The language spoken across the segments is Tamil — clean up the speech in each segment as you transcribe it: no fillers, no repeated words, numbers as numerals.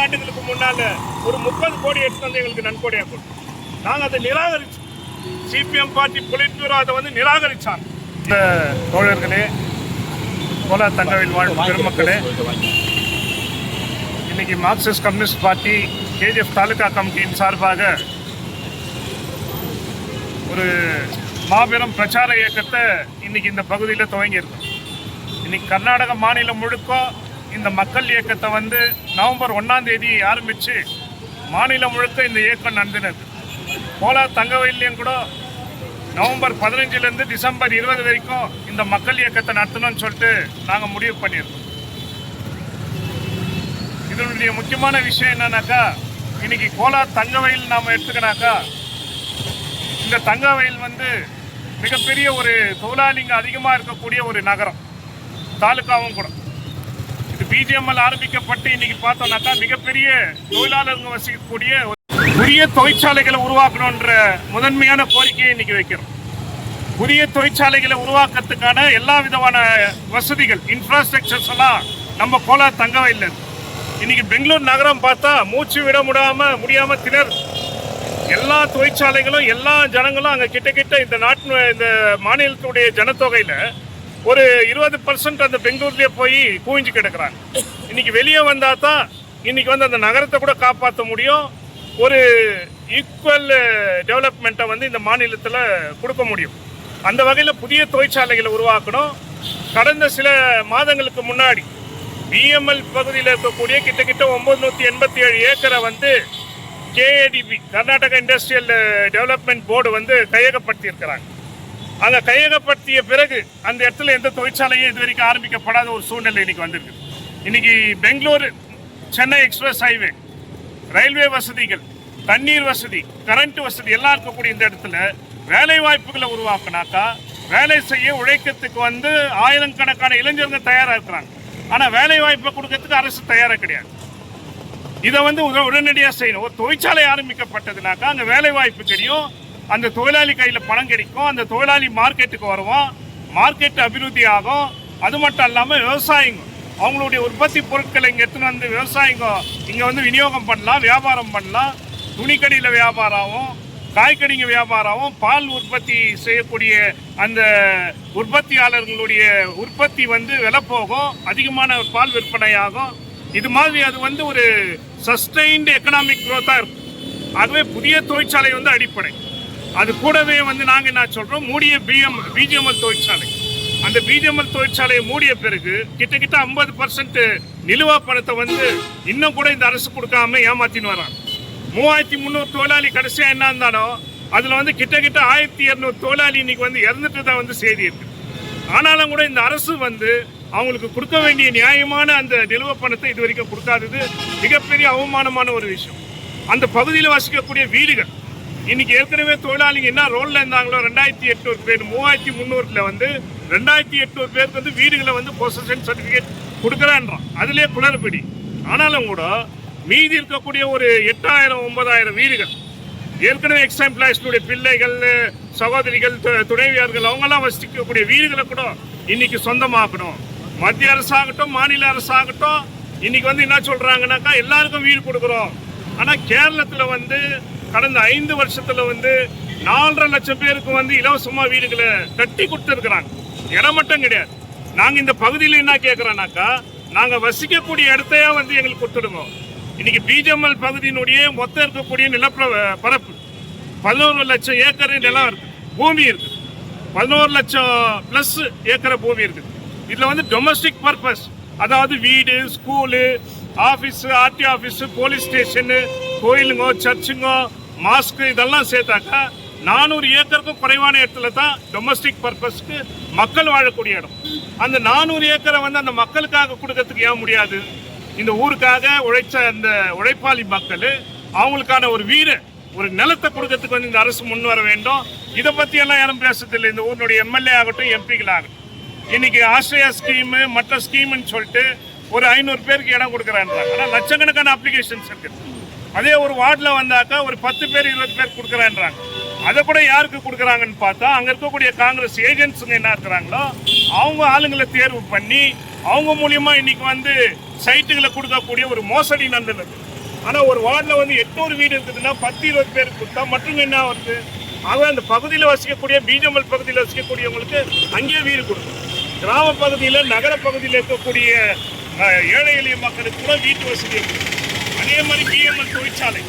ஆண்டுகளுக்கு முன்னால ஒரு 30 கோடி எடுத்து வந்து எங்களுக்கு நன்கொடையாக கொடுத்தோம். நாங்கள் அதை நிராகரிச்சோம். சிபிஎம் பார்ட்டி பொலிட் பியூரோ அதை வந்து நிராகரிச்சாங்க. இந்த தோழர்களே, கோலார் தங்கவேல் வாழ் பெருமக்களே, இன்னைக்கு Marxist communist party KGF taluka கமிட்டியின் சார்பாக ஒரு மாபெரும் பிரச்சார இயக்கத்தை இன்னைக்கு இந்த பகுதியில் துவங்கியிருக்கோம். இன்னைக்கு கர்நாடக மாநிலம் முழுக்க இந்த மக்கள் இயக்கத்தை வந்து நவம்பர் 1ஆம் தேதி ஆரம்பித்து மாநிலம் முழுக்க இந்த இயக்கம் நடந்தினது. கோலார் தங்கவேல்லையும் கூட நவம்பர் 15 டிசம்பர் 20 வரைக்கும் இந்த மக்கள் இயக்கத்தை நடத்தணும்னு சொல்லிட்டு நாங்கள் முடிவு பண்ணியிருக்கோம். இதனுடைய முக்கியமான விஷயம் என்னன்னாக்கா, இன்னைக்கு கோலார் தங்கவேல் நாம் எடுத்துக்கினாக்கா, இந்த தங்கவேல் வந்து மிகப்பெரிய ஒரு தொழிலாளிங்க அதிகமாக இருக்கக்கூடிய ஒரு நகரம், தாலுக்காவும் கூட. இது பிஜிஎம்எல் ஆரம்பிக்கப்பட்டு இன்னைக்கு பார்த்தோம்னாக்கா மிகப்பெரிய தொழிலாளர்கள் வசிக்கக்கூடிய புதிய தொழிற்சாலைகளை உருவாக்கணுன்ற முதன்மையான கோரிக்கையை இன்னைக்கு வைக்கிறோம். புதிய தொழிற்சாலைகளை உருவாக்குறதுக்கான எல்லா விதமான வசதிகள், இன்ஃப்ராஸ்ட்ரக்சர்ஸ் எல்லாம் நம்ம கோலார் தங்கவேல்ல இருக்கு. இன்னைக்கு பெங்களூர் நகரம் பார்த்தா மூச்சு விட முடியாம திணறு. எல்லா தொழிற்சாலைகளும் எல்லா ஜனங்களும் அங்கே கிட்ட இந்த மாநிலத்துடைய ஜனத்தொகையில் ஒரு 20% அந்த பெங்களூர்லேயே போய் குவிஞ்சு கிடக்குறாங்க. இன்னைக்கு வெளியே வந்தால் தான் இன்னைக்கு வந்து அந்த நகரத்தை கூட காப்பாற்ற முடியும். ஒரு ஈக்குவல் டெவலப்மெண்ட்டை வந்து இந்த மாநிலத்தில் கொடுக்க முடியும். அந்த வகையில் புதிய தொழிற்சாலைகளை உருவாக்கணும். கடந்த சில மாதங்களுக்கு முன்னாடி பிஎம்எல் பகுதியில் இருக்கக்கூடிய கிட்ட 987 ஏக்கரை வந்து கேஏடிபி கர்நாடகா இண்டஸ்ட்ரியல் டெவலப்மெண்ட் போர்டு வந்து கையகப்படுத்தியிருக்கிறாங்க. அங்கே கையகப்படுத்திய பிறகு அந்த இடத்துல எந்த தொழிற்சாலையும் இது வரைக்கும் ஆரம்பிக்கப்படாத ஒரு சூழ்நிலை இன்னைக்கு வந்திருக்கு. இன்னைக்கு Bangalore Chennai express highway, railway வசதிகள், தண்ணீர் வசதி, கரண்ட் வசதி எல்லாம் இருக்கக்கூடிய இந்த இடத்துல வேலை வாய்ப்புகளை உருவாக்குனாக்கா வேலை செய்ய உழைக்கிறதுக்கு வந்து ஆயிரக்கணக்கான இளைஞர்கள் தயாராக இருக்கிறாங்க. ஆனால் வேலை வாய்ப்பை கொடுக்கறதுக்கு அரசு தயாராக கிடையாது. இதை வந்து உடனடியாக செய்யணும். ஒரு தொழிற்சாலை ஆரம்பிக்கப்பட்டதுனாக்கா அங்கே வேலை வாய்ப்பு கிடைக்கும், அந்த தொழிலாளி கையில் பணம் கிடைக்கும், அந்த தொழிலாளி மார்க்கெட்டுக்கு வருவோம், மார்க்கெட் அபிவிருத்தி ஆகும். அது மட்டும் இல்லாமல் விவசாயிங்க அவங்களுடைய உற்பத்தி பொருட்களை இங்கே எடுத்துன்னு வந்து விவசாயிங்க இங்கே வந்து விநியோகம் பண்ணலாம், வியாபாரம் பண்ணலாம். துணிக்கடியில் வியாபாரமாகவும், காய்கறிங்க வியாபாரமாகவும், பால் உற்பத்தி செய்யக்கூடிய அந்த உற்பத்தியாளர்களுடைய உற்பத்தி வந்து விலை போகும், அதிகமான பால் விற்பனையாகும். இது மாதிரி அது வந்து ஒரு சஸ்டைன்டு எக்கனாமிக் க்ரோத்தாக இருக்கும். ஆகவே புதிய தொழிற்சாலை வந்து அடிப்படை. அது கூடவே வந்து நாங்கள் என்ன சொல்கிறோம், மூடிய பிஜிஎம்எல் தொழிற்சாலை. அந்த பிஜிஎம்எல் தொழிற்சாலையை மூடிய பிறகு கிட்ட 50% நிலுவா பணத்தை வந்து இன்னும் கூட இந்த அரசு கொடுக்காம ஏமாத்தின்னு வராங்க. 3300 தொழிலாளி கடைசியாக என்ன இருந்தாலும் அதில் வந்து கிட்ட 1200 தொழிலாளி இன்னைக்கு வந்து இறந்துட்டு தான் வந்து செய்தி இருக்குது. ஆனாலும் கூட இந்த அரசு வந்து அவங்களுக்கு கொடுக்க வேண்டிய நியாயமான அந்த நிலுவ பணத்தை இது வரைக்கும் கொடுக்காதது மிகப்பெரிய அவமானமான ஒரு விஷயம். அந்த பகுதியில் வசிக்கக்கூடிய வீடுகள் இன்னைக்கு ஏற்கனவே தொழிலாளிங்க என்ன ரோலில் இருந்தாங்களோ 2800 பேர், 3300 வந்து 2800 பேருக்கு வந்து வீடுகளை வந்து பொசஷன் சர்டிஃபிகேட் கொடுக்குறான்றான். அதுலேயே குளறுபடி. ஆனாலும் கூட மீதி இருக்கக்கூடிய ஒரு 8000-9000 வீடுகள் ஏற்கனவே எக்ஸாம்பிளாய்ஸ்னுடைய பிள்ளைகள், சகோதரிகள், துணைவியார்கள் அவங்கெல்லாம் வசிக்கக்கூடிய வீடுகளை கூட இன்னைக்கு சொந்தமாக்கணும். மத்திய அரசாகட்டும் மாநில அரசாகட்டும் இன்னைக்கு வந்து என்ன சொல்றாங்கன்னாக்கா எல்லாருக்கும் வீடு கொடுக்குறோம். ஆனால் கேரளத்தில் வந்து கடந்த 5 வருஷத்துல வந்து 4.5 லட்சம் பேருக்கு வந்து இலவசமாக வீடுகளை கட்டி கொடுத்துருக்குறாங்க. இடம் மட்டும் கிடையாது. நாங்கள் இந்த பகுதியில் என்ன கேட்குறோன்னாக்கா, நாங்கள் வசிக்கக்கூடிய இடத்தையே வந்து எங்களுக்கு கொடுத்துடுங்க. இன்னைக்கு பிஜிஎம்எல் பகுதியினுடைய மொத்தம் இருக்கக்கூடிய நிலப்பரப்பு 11 லட்சம் ஏக்கர் நிலம் இருக்கு, பூமி இருக்கு. 11 லட்சம் பிளஸ் ஏக்கர் பூமி இருக்குது. இதில் வந்து டொமஸ்டிக் பர்பஸ், அதாவது வீடு, school, office, RT office, police station, கோயிலுங்க, சர்ச்சுங்க, மாஸ்க்கு இதெல்லாம் சேர்த்தாக்கா 400 ஏக்கருக்கும் குறைவான இடத்துல தான் டொமஸ்டிக் பர்பஸ்க்கு மக்கள் வாழக்கூடிய இடம். அந்த 400 ஏக்கரை வந்து அந்த மக்களுக்காக கொடுக்கறதுக்கு ஏன் முடியாது? இந்த ஊருக்காக உழைச்ச அந்த உழைப்பாளி மக்கள் அவங்களுக்கான ஒரு வீடு, ஒரு நிலத்தை கொடுக்கறதுக்கு வந்து இந்த அரசு முன் வர வேண்டும். இதை பற்றி எல்லாம் யாரும் பேசுறதில்லை. இந்த ஊருடைய எம்எல்ஏ ஆகட்டும், எம்பிகள் ஆகட்டும். இன்னைக்கு ஆஸ்திரேலியா ஸ்கீமு, மற்ற ஸ்கீம்னு சொல்லிட்டு ஒரு 500 பேருக்கு இடம் கொடுக்குறாங்க. ஆனால் லட்சக்கணக்கான அப்ளிகேஷன்ஸ் இருக்குது. அதே ஒரு வார்டில் வந்தாக்கா ஒரு 10 பேர் 20 பேர் கொடுக்குறான்றாங்க. அதை கூட யாருக்கு கொடுக்குறாங்கன்னு பார்த்தா அங்கே இருக்கக்கூடிய காங்கிரஸ் ஏஜென்ட்ஸுங்க என்ன இருக்கிறாங்களோ அவங்க ஆளுங்களை தேர்வு பண்ணி அவங்க மூலியமா இன்னைக்கு வந்து சைட்டுகளை கொடுக்கக்கூடிய ஒரு மோசடி நடந்தது. ஆனா ஒரு வார்டுல வந்து 800 வீடு இருக்குதுன்னா 10-20 பேருக்கு கொடுத்தா மற்றும் என்ன வருது? ஆக அந்த பகுதியில் வசிக்கக்கூடிய பிஜிஎம்எல் பகுதியில் வசிக்கக்கூடியவங்களுக்கு அங்கேயே வீடு கொடுக்கும். கிராம பகுதியில் நகர பகுதியில் இருக்கக்கூடிய ஏழை எளிய மக்களுக்கு கூட வீட்டு வசதி இருக்கு. அதே மாதிரி பிஎம்எல் தொழிற்சாலை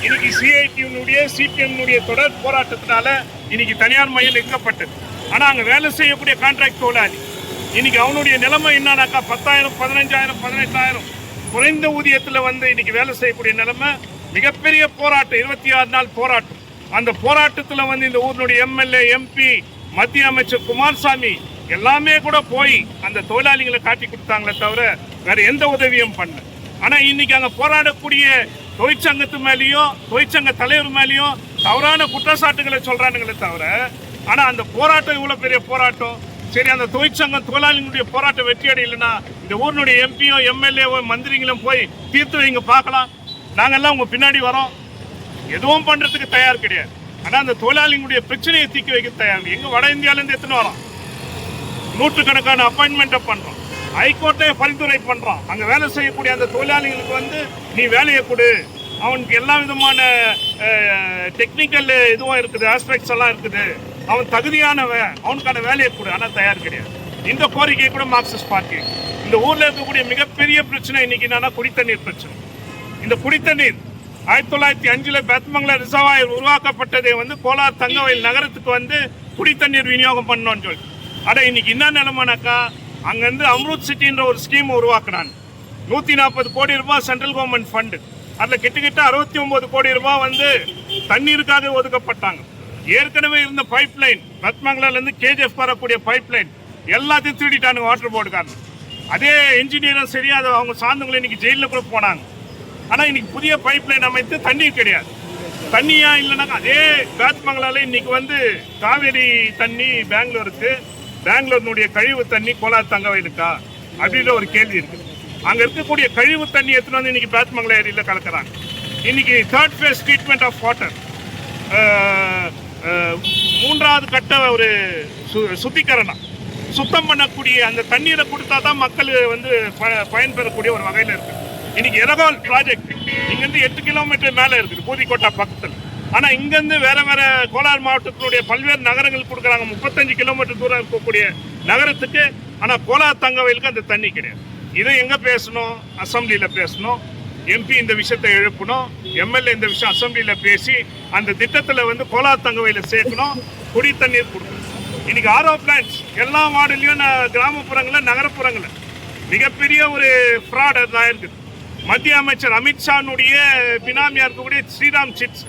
இன்னைக்கு சிஐடியினுடைய சிபிஎம்னுடைய தொடர் போராட்டத்தினால இன்னைக்கு தனியார் மையம் எங்கப்பட்டது. ஆனா அங்க வேலை செய்யக்கூடிய கான்ட்ராக்ட் தொழிலாளி இன்னைக்கு அவனுடைய நிலைமை என்னன்னாக்கா 10,000, 15,000, 18,000 குறைந்த ஊதியத்தில் வந்து இன்னைக்கு வேலை செய்யக்கூடிய நிலைமை. மிகப்பெரிய போராட்டம், 26 நாள் போராட்டம். அந்த போராட்டத்தில் வந்து இந்த ஊரினுடைய எம்எல்ஏ, எம்பி, மத்திய அமைச்சர் குமாரசாமி எல்லாமே கூட போய் அந்த தொழிலாளிகளை காட்டி கொடுத்தாங்களே தவிர வேற எந்த உதவியும் பண்ணல. ஆனா இன்னைக்கு அங்க போராடக்கூடிய தொழிற்சங்கத்து மேலேயும் தொழிற்சங்க தலைவர் மேலேயும் தவறான குற்றச்சாட்டுகளை சொல்றானுங்களே தவிர, ஆனா அந்த போராட்டம் இவ்வளவு பெரிய போராட்டம். சரி, அந்த தொழிற்சங்கம் தொழிலாளிகளுடைய போராட்டம் வெற்றி அடையலைன்னா இந்த ஊரினுடைய எம்பியோ, எம்எல்ஏவோ, மந்திரிகளும் போய் தீர்த்து வைங்க பார்க்கலாம், நாங்கெல்லாம் உங்க பின்னாடி வரோம். எதுவும் பண்றதுக்கு தயார் கிடையாது. ஆனா அந்த தொழிலாளிகளுடைய பிரச்சனையை தீர்க்க வைக்க தயார். எங்க வட இந்தியாவிலேருந்து எத்தனை வரோம், நூற்றுக்கணக்கான அப்பாயின்மெண்ட்டை பண்றோம், ஹைகோர்ட்டை பரிந்துரை பண்றோம். அங்க வேலை செய்யக்கூடிய அந்த தொழிலாளிகளுக்கு வந்து நீ வேலையை கொடு, அவனுக்கு எல்லா விதமான டெக்னிக்கல் இதுவும் இருக்குது, ஆஸ்பெக்ட்ஸ் எல்லாம் இருக்குது, அவன் தகுதியானவன், அவனுக்கான வேலையை கொடு. ஆனால் தயார் கிடையாது. இந்த கோரிக்கை கூட மார்க்சிஸ்ட் பார்ட்டி. இந்த ஊர்ல இருக்கக்கூடிய மிகப்பெரிய பிரச்சனை இன்னைக்கு என்னன்னா குடித்தண்ணீர் பிரச்சனை. இந்த குடித்தண்ணீர் 1905 பெத்மங்கலம் ரிசர்வாயர் உருவாக்கப்பட்டதே வந்து கோலார் தங்கவயல் நகரத்துக்கு வந்து குடித்தண்ணீர் விநியோகம் பண்ணணும்னு சொல்லி. ஆனால் இன்னைக்கு என்ன நிலைமைனாக்கா, அங்கேருந்து அம்ருத் சிட்டின்ற ஒரு ஸ்கீம் உருவாக்குனாங்க. 140 கோடி ரூபாய் சென்ட்ரல் கவர்மெண்ட் ஃபண்டு. அதில் கிட்டத்தட்ட 69 கோடி ரூபாய் வந்து தண்ணீருக்காக ஒதுக்கப்பட்டாங்க. ஏற்கனவே இருந்த பைப் லைன், பெத்மங்கலேருந்து கேஜிஎஃப் வரக்கூடிய பைப் லைன் எல்லாத்தையும் திருடிட்டானுங்க வாட்டர் போர்டுக்காரங்க. அதே இன்ஜினியரும் சரி, அதை அவங்க சார்ந்தவங்களை இன்னைக்கு ஜெயிலில் கூட போனாங்க. ஆனால் இன்னைக்கு புதிய பைப் லைன் அமைத்து தண்ணீர் கிடையாது. தண்ணியா இல்லைனாக்கா அதே பெத்மங்கலால இன்னைக்கு வந்து காவேரி தண்ணி பெங்களூருக்கு, பெங்களூரினுடைய கழிவு தண்ணி கோலார் தங்கவயலுக்கா அப்படின்ற ஒரு கேள்வி இருக்கு. அங்க இருக்கக்கூடிய கழிவு தண்ணி எடுத்துட்டு வந்து இன்னைக்கு பெத்மங்கலம் ஏரியில கலக்குறாங்க. இன்னைக்கு 3rd phase treatment of water, 3வது கட்ட ஒரு சுத்திகரணம், சுத்தம் பண்ணக்கூடிய அந்த தண்ணீரை கொடுத்தா தான் மக்கள் வந்து பயன்பெறக்கூடிய ஒரு வகையில் இருக்கு. இன்னைக்கு எரகோல் ப்ராஜெக்ட் இங்கிருந்து 8 கிலோமீட்டர் மேலே இருக்குது, பூதிக்கோட்டா பக்கத்தில். ஆனால் இங்கேருந்து வேற வேற கோலார் மாவட்டத்தினுடைய பல்வேறு நகரங்கள் கொடுக்குறாங்க, 35 கிலோமீட்டர் தூரம் இருக்கக்கூடிய நகரத்துக்கு. ஆனால் கோலார் தங்கவயலுக்கு அந்த தண்ணி கிடையாது. இதை எங்கே பேசணும்? அசம்பிளியில் பேசணும். எம்பி இந்த விஷயத்தை எழுப்பணும், எம்எல்ஏ இந்த விஷயம் அசம்பிளியில் பேசி அந்த திட்டத்தில் வந்து கோலார் தங்கவயலை சேர்க்கணும், குடி தண்ணீர் கொடுக்கணும். இன்னைக்கு ஆர்ஓ பிளான்ஸ் எல்லா வார்டுலையும், கிராமப்புறங்களில், நகரப்புறங்களில் மிகப்பெரிய ஒரு ஃப்ராட் தான் இருக்குது. மத்திய அமைச்சர் அமித்ஷானுடைய பினாமியா இருக்கக்கூடிய ஸ்ரீராம் சிட்ஸ்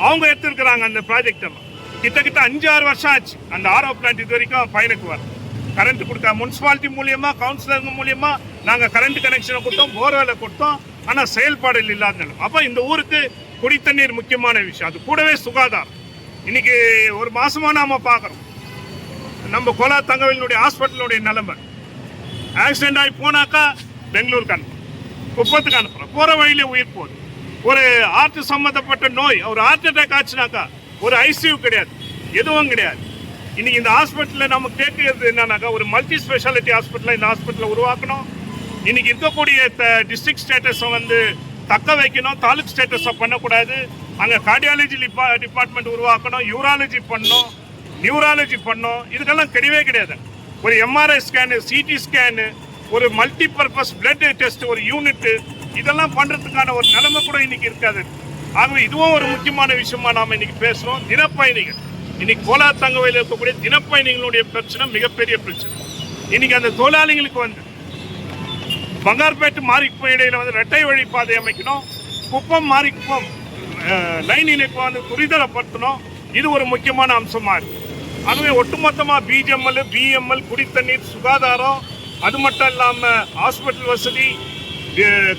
அவங்க எடுத்துருக்கிறாங்க அந்த ப்ராஜெக்ட் எல்லாம். கிட்டத்தட்ட 5-6 வருஷம் ஆச்சு அந்த ஆர்ஓ பிளான்ட் இது வரைக்கும் பயனுக்கு வரும். கரண்ட் கொடுத்தா முனிசிபாலிட்டி மூலியமா, கவுன்சிலருங்க மூலியமா நாங்கள் கரண்ட் கனெக்ஷனை கொடுத்தோம், போர்வேலை கொடுத்தோம். ஆனால் செயல்பாடுகள் இல்லாத நிலம். அப்போ இந்த ஊருக்கு குடித்தண்ணீர் முக்கியமான விஷயம். அது கூடவே சுகாதாரம். இன்னைக்கு ஒரு மாசமா நாம பார்க்குறோம் நம்ம கோலார் தங்கவயலுடைய ஹாஸ்பிட்டலுடைய நிலைமை. ஆக்சிடென்ட் ஆகி போனாக்கா பெங்களூருக்கு அனுப்புறோம், குப்பத்துக்கு அனுப்புறோம், போகிற வழியிலே உயிர் போகுது. ஒரு ஹார்ட் சம்மந்தப்பட்ட நோய், ஒரு ஹார்ட் அட்டாக் ஆச்சுனாக்கா ஒரு ஐசியூ கிடையாது, எதுவும் கிடையாது. இன்னைக்கு இந்த ஹாஸ்பிட்டலில் நம்ம கேட்கறது என்னன்னாக்கா, ஒரு மல்டி ஸ்பெஷாலிட்டி ஹாஸ்பிட்டலை இந்த ஹாஸ்பிட்டலில் உருவாக்கணும். இன்னைக்கு இருக்கக்கூடிய டிஸ்ட்ரிக்ட் ஸ்டேட்டஸை வந்து தக்க வைக்கணும், தாலுக் ஸ்டேட்டஸை பண்ணக்கூடாது. அங்கே கார்டியாலஜி டிபார்ட்மெண்ட் உருவாக்கணும், யூராலஜி பண்ணணும், நியூராலஜி பண்ணணும். இதுக்கெல்லாம் கிடையவே கிடையாது. ஒரு எம்ஆர்ஐ ஸ்கேனு, சிடி ஸ்கேனு, ஒரு மல்டி பர்பஸ் பிளட் டெஸ்ட், ஒரு யூனிட்டு, இதெல்லாம் பண்ணுறதுக்கான ஒரு நிலைமை கூட இன்னைக்கு இருக்காது. ஆகவே இதுவும் ஒரு முக்கியமான விஷயமா நாம் இன்னைக்கு பேசுகிறோம். தினப்பயணிகள், இன்னைக்கு கோலார் தங்கவயலில் இருக்கக்கூடிய தினப்பயணிகளுடைய பிரச்சனை மிகப்பெரிய பிரச்சனை. இன்னைக்கு அந்த தொழிலாளிகளுக்கு வந்து பங்கார்பேட்டு மாரிக்குப்பம் இடையில வந்து இரட்டை வழி பாதை அமைக்கணும், குப்பம் மாரிக்குப்பம் லைன் இணைப்பை வந்து துரிதப்படுத்தணும். இது ஒரு முக்கியமான அம்சமா இருக்கு. அதுவே ஒட்டுமொத்தமாக பிஜிஎம்எல், பிஎம்எல், குடித்தண்ணீர், சுகாதாரம், அது மட்டும் இல்லாமல் ஹாஸ்பிட்டல் வசதி,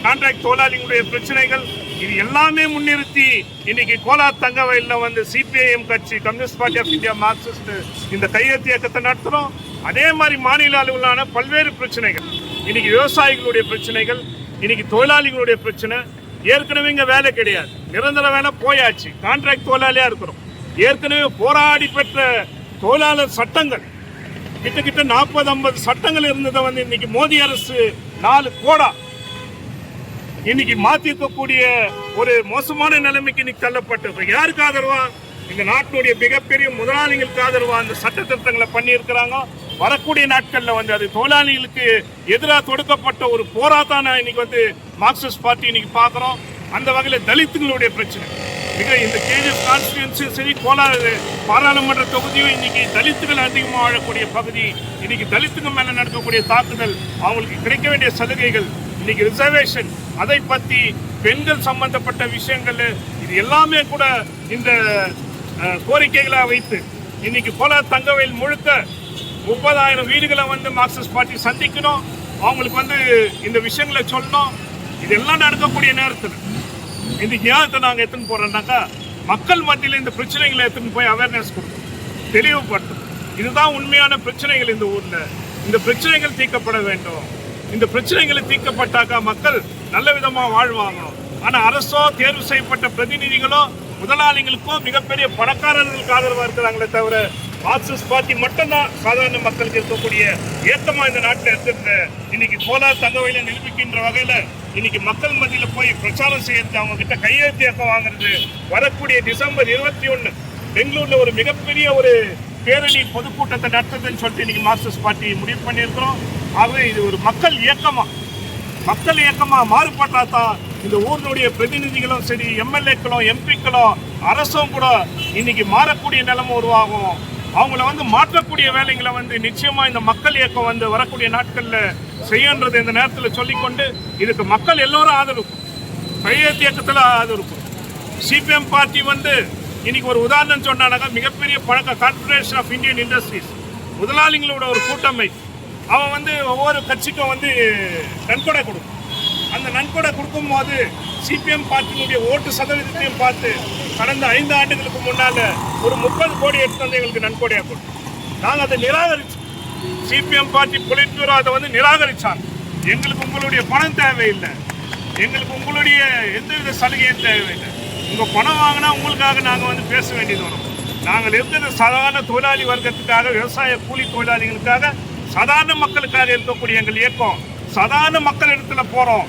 கான்ட்ராக்ட் தொழிலாளிகளுடைய பிரச்சனைகள், இது எல்லாமே முன்னிறுத்தி இன்னைக்கு கோலார் தங்கவயலில் வந்து சிபிஐஎம் கட்சி, communist party of India, Marxist இந்த கையெழுத்து இயக்கத்தை நடத்துகிறோம். அதே மாதிரி மாநில அளவிலான பல்வேறு பிரச்சனைகள், இன்னைக்கு விவசாயிகளுடைய பிரச்சனைகள், இன்னைக்கு தொழிலாளிகளுடைய பிரச்சனை. ஏற்கனவே இங்கே வேலை கிடையாது, நிரந்தர வேலை போயாச்சு, கான்ட்ராக்ட் தொழிலாளியாக இருக்கிறோம். ஏற்கனவே போராடி பெற்ற தொழிலாளர் சட்டங்கள் கிட்டத்தட்ட 40-50 சட்டங்கள் இருந்ததை வந்து இன்னைக்கு மோடி அரசு 4 கோடா இன்னைக்கு மாத்திருக்கக்கூடிய ஒரு மோசமான நிலைமைக்கு இன்னைக்கு தள்ளப்பட்டு யாருக்கு ஆதரவா இந்த நாட்டினுடைய மிகப்பெரிய முதலாளிகளுக்கு ஆதரவா அந்த சட்ட திருத்தங்களை பண்ணி இருக்கிறாங்க. வரக்கூடிய நாட்கள்ல வந்து அது தொழிலாளிகளுக்கு எதிராக தொடுக்கப்பட்ட ஒரு போராட்டம் இன்னைக்கு வந்து மார்க்சிஸ்ட் பார்ட்டி இன்னைக்கு பாக்குறோம். அந்த வகையில தலித்துகளுடைய பிரச்சனை இந்த கேஜிஎஃப் கான்ஸ்டிடியூன்சியும் சரி, கோலார் பாராளுமன்ற தொகுதியும் இன்னைக்கு தலித்துகள் அதிகமாக வாழக்கூடிய பகுதி. இன்னைக்கு தலித்துகள் மேல நடக்கக்கூடிய தாக்குதல், அவங்களுக்கு கிடைக்க வேண்டிய சலுகைகள், இன்னைக்கு ரிசர்வேஷன், அதை பத்தி பெண்கள் சம்பந்தப்பட்ட விஷயங்கள், இது எல்லாமே கூட இந்த கோரிக்கைகளாக வைத்து இன்னைக்கு கோலார் தங்கவயல் முழுக்க 30,000 வீடுகளை வந்து மார்க்சிஸ்ட் பார்ட்டி சந்திக்கணும். அவங்களுக்கு வந்து இந்த விஷயங்களை சொல்லணும். இதெல்லாம் நடக்கக்கூடிய நேரத்தில் இந்த ஞானத்தை நாங்கள் எடுத்துன்னு போறோம்னாக்கா மக்கள் மத்தியில் இந்த பிரச்சனைகளை எடுத்துன்னு போய் அவேர்னஸ் கொடுக்கணும், தெளிவுபடுத்தணும். இதுதான் உண்மையான பிரச்சனைகள் இந்த ஊர்ல. இந்த பிரச்சனைகள் தீர்க்கப்பட வேண்டும். இந்த பிரச்சனைகளை தீர்க்கப்பட்டாக்கா மக்கள் நல்ல விதமா வாழ்வாங்க. ஆனா அரசோ தேர்வு செய்யப்பட்ட பிரதிநிதிகளோ முதலாளிகளுக்கோ மிகப்பெரிய பணக்காரர்களுக்கு ஆதரவா இருக்கிறாங்களே தவிர மார்க்சிஸ்ட் பார்ட்டி மட்டும்தான் சாதாரண மக்களுக்கு இருக்கக்கூடிய ஏத்தமா இந்த நாட்டில் எடுத்துட்டு இன்னைக்கு கோலார் தங்கவயலை நிரூபிக்கின்ற வகையில இன்னைக்கு மக்கள் மத்தியில போய் பிரச்சாரம் செய்யறது, அவங்க கிட்ட கையெழுத்து இயக்கம் வாங்குறது, வரக்கூடிய டிசம்பர் 21 பெங்களூர்ல ஒரு மிகப்பெரிய ஒரு பேரணி பொதுக்கூட்டத்தை நடத்துதுன்னு சொல்லிட்டு இன்னைக்கு மார்க்சிஸ்ட் பார்ட்டி முடிவு பண்ணியிருக்கிறோம். ஆகவே இது ஒரு மக்கள் இயக்கமா மாறுபட்டாதான் இந்த ஊரினுடைய பிரதிநிதிகளும் சரி, எம்எல்ஏக்களும் எம்பிக்களும் அரசும் கூட இன்னைக்கு மாறக்கூடிய நிலைமை உருவாகும். அவங்கள வந்து மாற்றக்கூடிய வேலைகளை வந்து நிச்சயமா இந்த மக்கள் இயக்கம் வந்து வரக்கூடிய நாட்கள்ல செய்யன்றது இந்த நேரத்தில் சொல்லிக்கொண்டு இதுக்கு மக்கள் எல்லோரும் ஆதரவு, கையெழுத்து இயக்கத்தில் ஆதரவு. சிபிஎம் பார்ட்டி வந்து இன்னைக்கு ஒரு உதாரணம் சொன்னாங்க, மிகப்பெரிய பழக்க கான்ஃபெடரேஷன் ஆஃப் இந்தியன் இண்டஸ்ட்ரீஸ் முதலாளிகளோட ஒரு கூட்டமை. அவன் வந்து ஒவ்வொரு கட்சிக்கும் வந்து நன்கொடை கொடுக்கும். அந்த நன்கொடை கொடுக்கும் போது சிபிஎம் பார்ட்டியினுடைய ஓட்டு சதவீதத்தையும் பார்த்து கடந்த 5 ஆண்டுகளுக்கு முன்னால ஒரு 30 கோடி எடுத்து வந்து எங்களுக்கு நன்கொடையாக கொடுத்தோம். நாங்கள் அதை நிராகரிச்சோம். சிபிஎம் பார்ட்டி பொலிட் பியூரோ அதை வந்து நிராகரிச்சாங்க. எங்களுக்கு உங்களுடைய பணம் தேவையில்லை, எங்களுக்கு உங்களுடைய எந்தவித சலுகையும் தேவையில்லை. உங்கள் பணம் வாங்கினா உங்களுக்காக நாங்கள் வந்து பேச வேண்டியது வரும். நாங்கள் இருக்கிற சாதாரண தொழிலாளி வர்க்கத்துக்காக, விவசாய கூலி தொழிலாளிகளுக்காக, சாதாரண மக்களுக்காக இருக்கக்கூடிய எங்கள் இயக்கம் சாதாரண மக்கள் இடத்துல போறோம்.